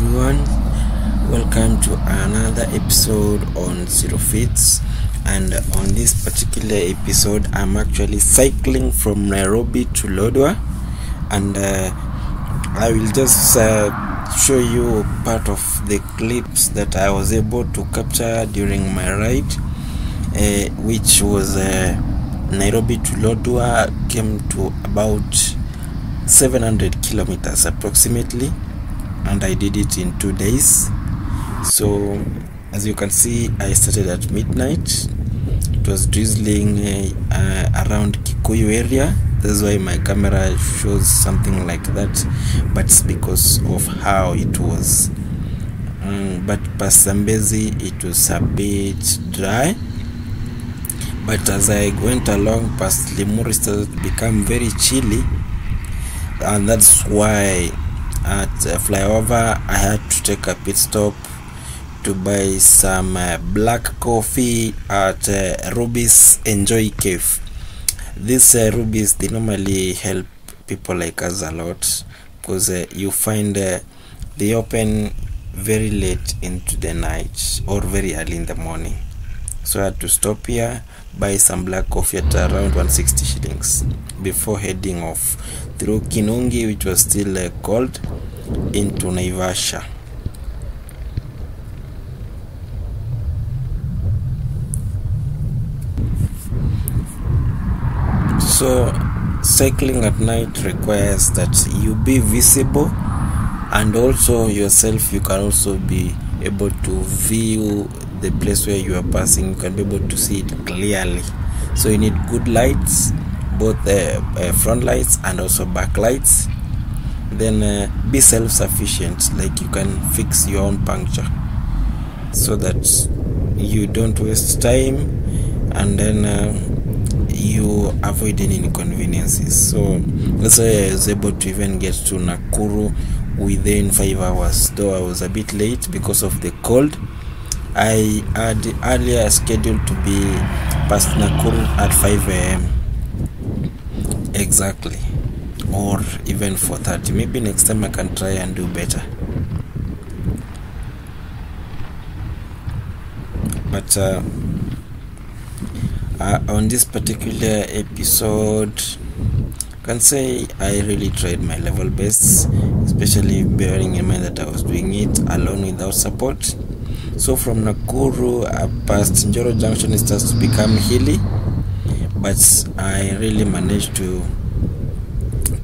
everyone, welcome to another episode on Siro Fits. And on this particular episode, I'm actually cycling from Nairobi to Lodwar, and I will just show you part of the clips that I was able to capture during my ride, which was Nairobi to Lodwar. Came to about 700 kilometers approximately, and I did it in 2 days. So as you can see, I started at midnight. It was drizzling around Kikuyu area. That's why my camera shows something like that, but it's because of how it was. But past Zambezi it was a bit dry, but as I went along past Limuru, started to become very chilly, and that's why at Flyover I had to take a pit stop to buy some black coffee at Ruby's Enjoy Cave. These Ruby's, they normally help people like us a lot, because you find they open very late into the night or very early in the morning. So I had to stop here, buy some black coffee at around 160 shillings before heading off through Kinungi, which was still cold, into Naivasha. So cycling at night requires that you be visible, and also yourself, you can also be able to view the place where you are passing. You can be able to see it clearly. So you need good lights, both front lights and also back lights. Then be self-sufficient, like you can fix your own puncture so that you don't waste time, and then you avoid any inconveniences. So that's why I was able to even get to Nakuru within 5 hours, though I was a bit late because of the cold. I had earlier scheduled to be past Nakuru at 5 a.m. exactly, or even 4:30. Maybe next time I can try and do better. But on this particular episode, I can say I really tried my level best, especially bearing in mind that I was doing it alone without support. So from Nakuru past Njoro Junction, it starts to become hilly, but I really managed to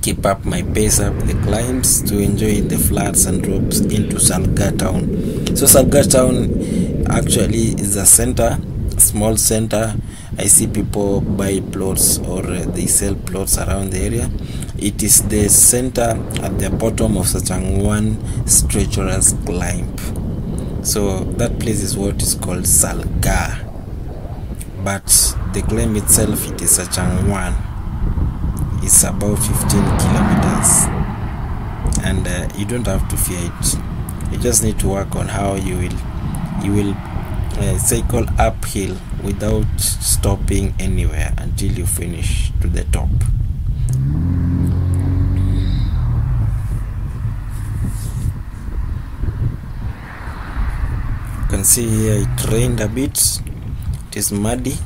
keep up my pace up the climbs to enjoy the flats and drops into Salga town. So Salga town actually is a center, small center. I see people buy plots or they sell plots around the area. It is the center at the bottom of such one treacherous climb. So that place is what is called Salga, but the climb itself, it is such one. It's about 15 kilometers, and you don't have to fear it. You just need to work on how you will cycle uphill without stopping anywhere until you finish to the top. You can see here it rained a bit. It is muddy.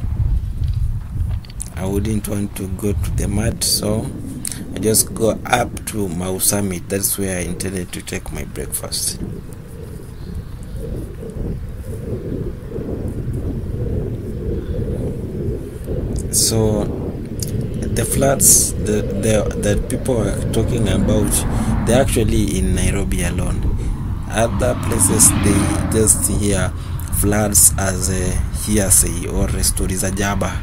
I wouldn't want to go to the mud, so I just go up to Mau Summit. That's where I intended to take my breakfast. So the flats that people are talking about, they're actually in Nairobi alone. Other places they just hear floods as a hearsay or stories za jaba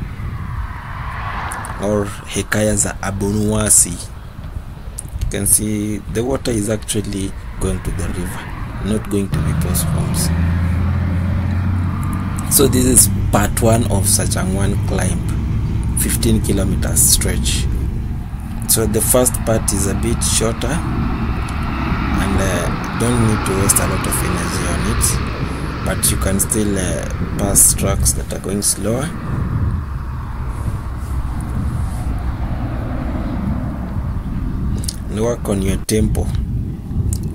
or hekaya za Abunuwasi. You can see the water is actually going to the river, not going to people's homes. So this is part 1 of such one climb, 15 kilometers stretch. So the first part is a bit shorter, and don't need to waste a lot of energy on it, but you can still pass trucks that are going slower. And work on your tempo,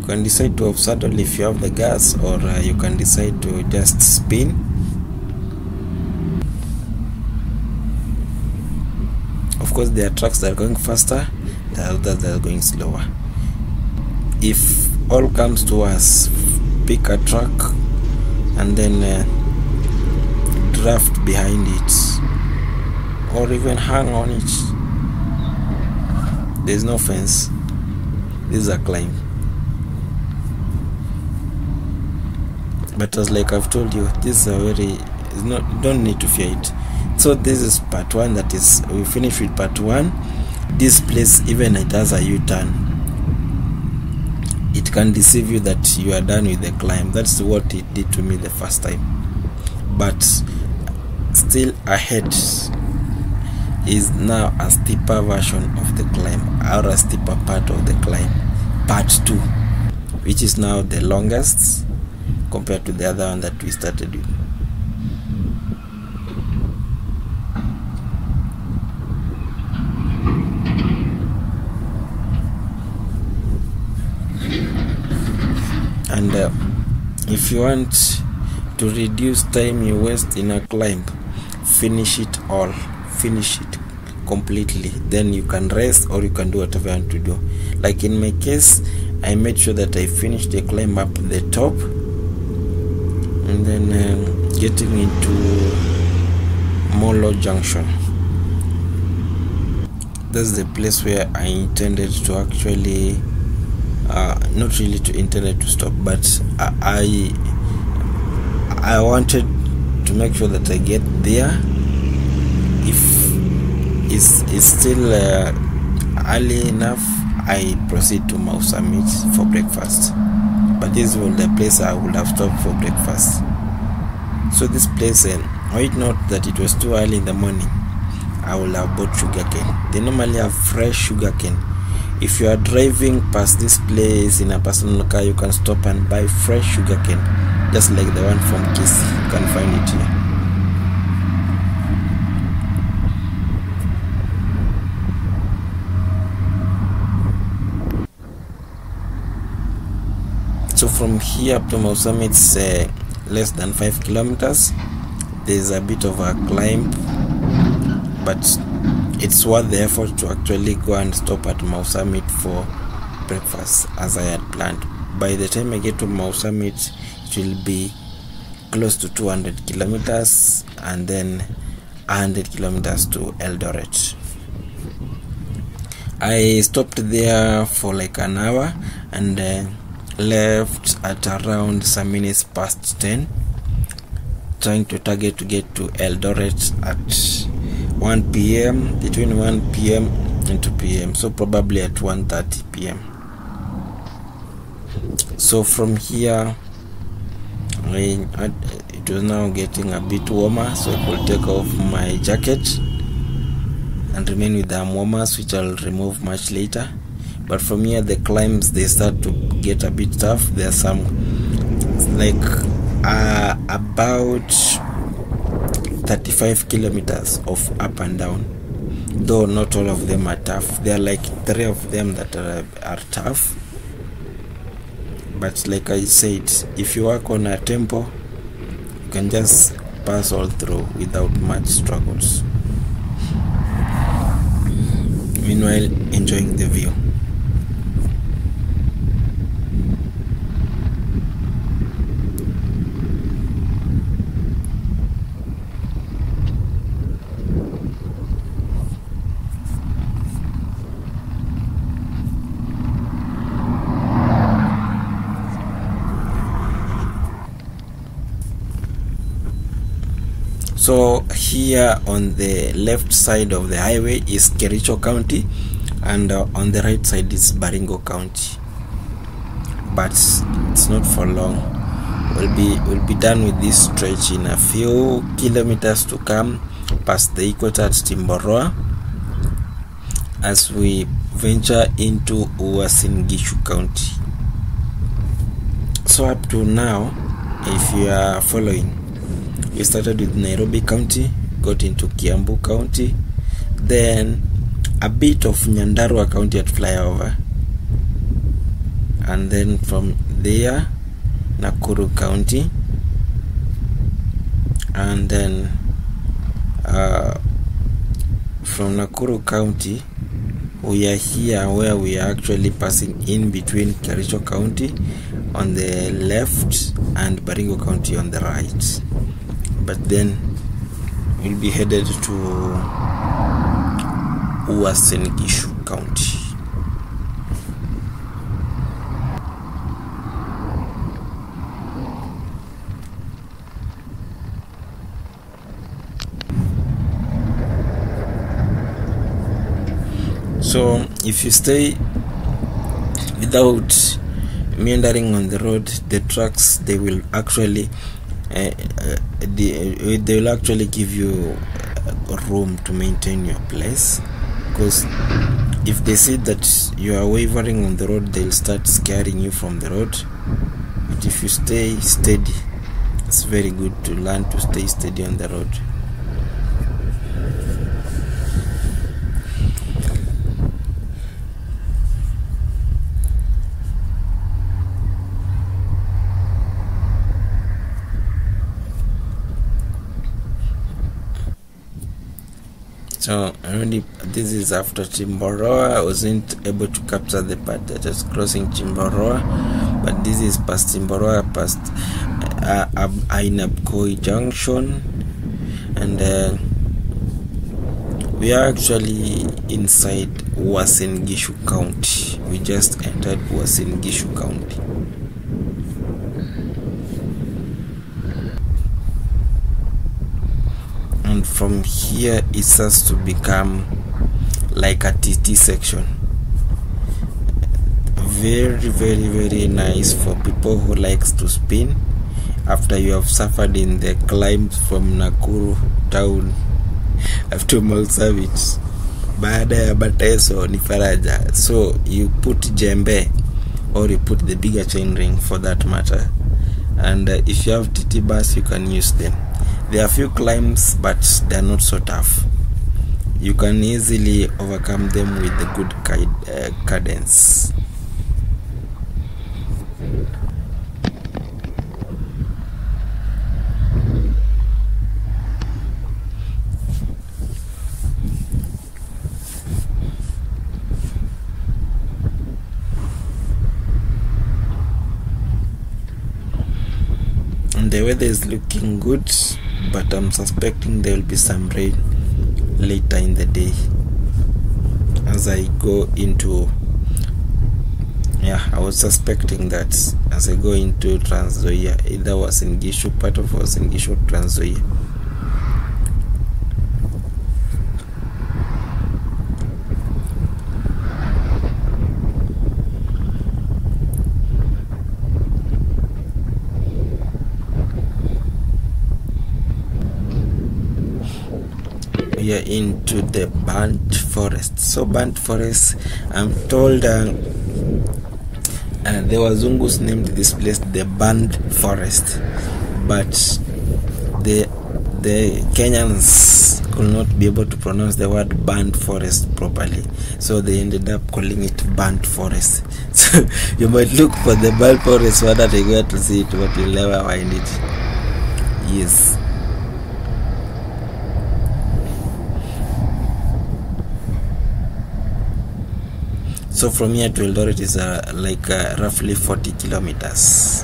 can decide to off saddle if you have the gas, or you can decide to just spin. Of course, there are tracks that are going faster, there are others that are going slower. If all comes to us, pick a track and then draft behind it, or even hang on it. There's no fence. This is a climb. But as like I've told you, this is a very, you don't need to fear it. So this is part 1. That is, we finished with part 1. This place, even it has a U-turn. It can deceive you that you are done with the climb. That's what it did to me the first time. But still ahead is now a steeper version of the climb, or a steeper part of the climb, part 2, which is now the longest compared to the other one that we started with. And if you want to reduce time you waste in a climb, finish it all, finish it completely, then you can rest, or you can do whatever you want to do. Like in my case, I made sure that I finished the climb up the top, and then getting into Molo Junction. That's the place where I intended to actually not really to intended to stop, but I wanted to make sure that I get there. If it's still early enough, I proceed to Mau Summit for breakfast. But this was the place I would have stopped for breakfast. So this place, why not that it was too early in the morning, I will have bought sugarcane. They normally have fresh sugarcane. If you are driving past this place in a personal car, you can stop and buy fresh sugarcane, just like the one from Kiss. You can find it here. So from here up to Mau Summit, it's less than 5 kilometers. There's a bit of a climb, but it's worth the effort to actually go and stop at Mau Summit for breakfast, as I had planned. By the time I get to Mau Summit, it will be close to 200 kilometers, and then 100 kilometers to Eldoret. I stopped there for like an hour and left at around some minutes past 10, trying to target to get to Eldoret at 1 p.m. between 1 p.m. and 2 p.m. so probably at 1:30 p.m. So from here, it was now getting a bit warmer, so I could take off my jacket and remain with the arm warmers, which I'll remove much later. But from here, the climbs, they start to get a bit tough. There are some like about 35 kilometers of up and down, though not all of them are tough. There are like 3 of them that are tough, but like I said, if you work on a tempo, you can just pass all through without much struggles, meanwhile enjoying the view. So here on the left side of the highway is Kericho County, and on the right side is Baringo County. But it's not for long. We'll be done with this stretch in a few kilometers to come, past the equator at Timboroa, as we venture into Uasin Gishu County. So up to now, if you are following, we started with Nairobi County, got into Kiambu County, then a bit of Nyandarua County at Flyover, and then from there Nakuru County, and then from Nakuru County we are here where we are actually passing in between Kericho County on the left and Baringo County on the right, but then we'll be headed to Uasin Gishu County. So if you stay without meandering on the road, the trucks, they will actually they will actually give you room to maintain your place, because if they see that you are wavering on the road, they'll start scaring you from the road. But if you stay steady, it's very good to learn to stay steady on the road. So already this is after Chimboroa. I wasn't able to capture the part that was crossing Chimboroa, but this is past Chimboroa, past Ainabkoi Junction, and we are actually inside Uasin Gishu County. We just entered Uasin Gishu County. And from here it starts to become like a TT section. Very nice for people who likes to spin after you have suffered in the climbs from Nakuru town after Marsabit. Baada ya Bateso ni faraja. So you put jembe, or you put the bigger chain ring for that matter, and if you have TT bus you can use them. There are a few climbs, but they are not so tough. You can easily overcome them with the good cadence. And the weather is looking good, but I'm suspecting there will be some rain later in the day as I go into, I was suspecting that as I go into Trans Nzoia, either Uasin Gishu, part of Uasin Gishu, Trans Nzoia. We are into the burnt forest. So burnt forest, I'm told the Wazungus named this place the burnt forest, but the Kenyans could not be able to pronounce the word burnt forest properly, so they ended up calling it burnt forest. So you might look for the burnt forest one that you got to see it, but you'll never find it. Yes. So from here to Eldoret is roughly 40 kilometers.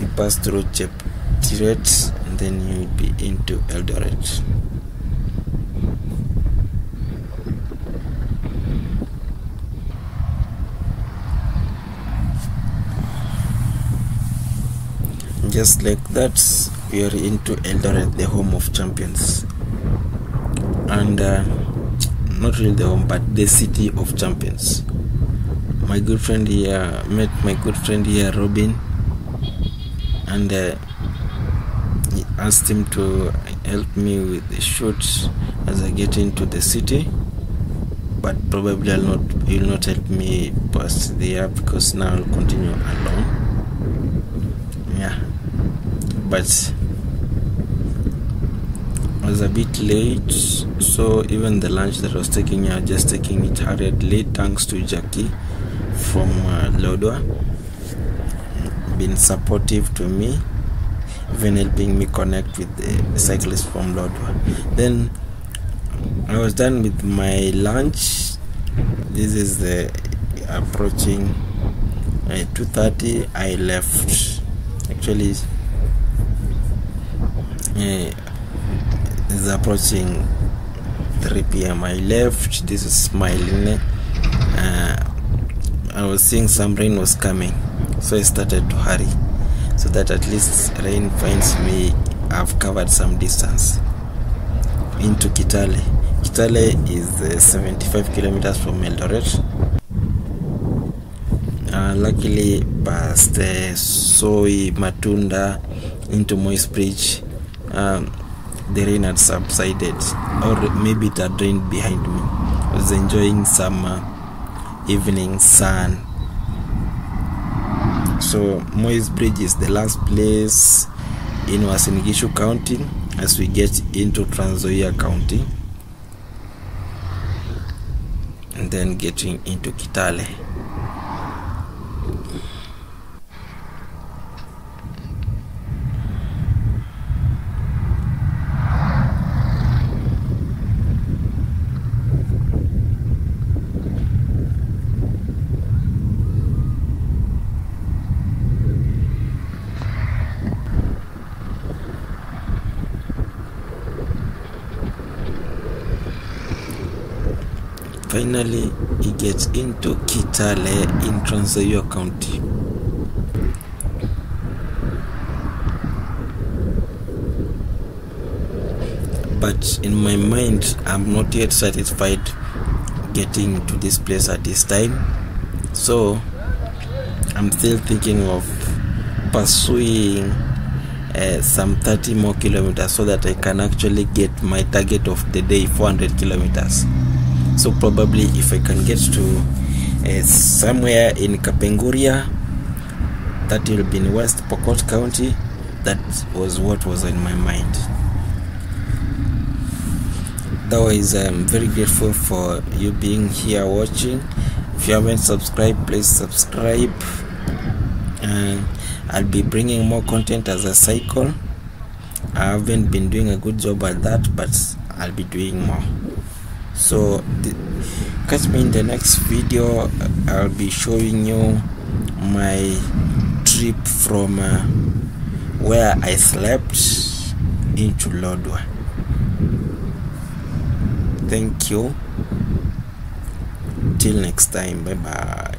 You pass through Cheptiret and then you will be into Eldoret. Just like that, we are into Eldoret, the home of champions. And not really the home, but the city of champions. My good friend here, met my good friend here, Robin, and he asked him to help me with the shoot as I get into the city, but probably he will not help me past there because now I'll continue alone. But I was a bit late, so even the lunch that I was taking, I was just taking it hurriedly, thanks to Jackie from Lodwar, been supportive to me, even helping me connect with the cyclists from Lodwar. Then I was done with my lunch. This is the approaching 2:30. I left. Actually, it's approaching 3 p.m. I left. This is smiling. I was seeing some rain was coming, so I started to hurry so that at least rain finds me. I've covered some distance into Kitale. Kitale is 75 kilometers from Eldoret. Luckily, past Soi Matunda into Moist Bridge, the rain had subsided, or maybe it had rained behind me. I was enjoying some evening sun. So Moist Bridge is the last place in Uasin Gishu County as we get into Trans Nzoia County, and then getting into Kitale. Finally, he gets into Kitale in Trans Nzoia County. But in my mind, I'm not yet satisfied getting to this place at this time. So I'm still thinking of pursuing some 30 more kilometers so that I can actually get my target of the day, 400 kilometers. So probably if I can get to somewhere in Kapenguria, that will be in West Pokot County. That was what was in my mind. Otherwise, I'm very grateful for you being here watching. If you haven't subscribed, please subscribe. And I'll be bringing more content as I cycle. I haven't been doing a good job at that, but I'll be doing more. So catch me in the next video. I'll be showing you my trip from where I slept into Lodwar. Thank you. Till next time. Bye bye.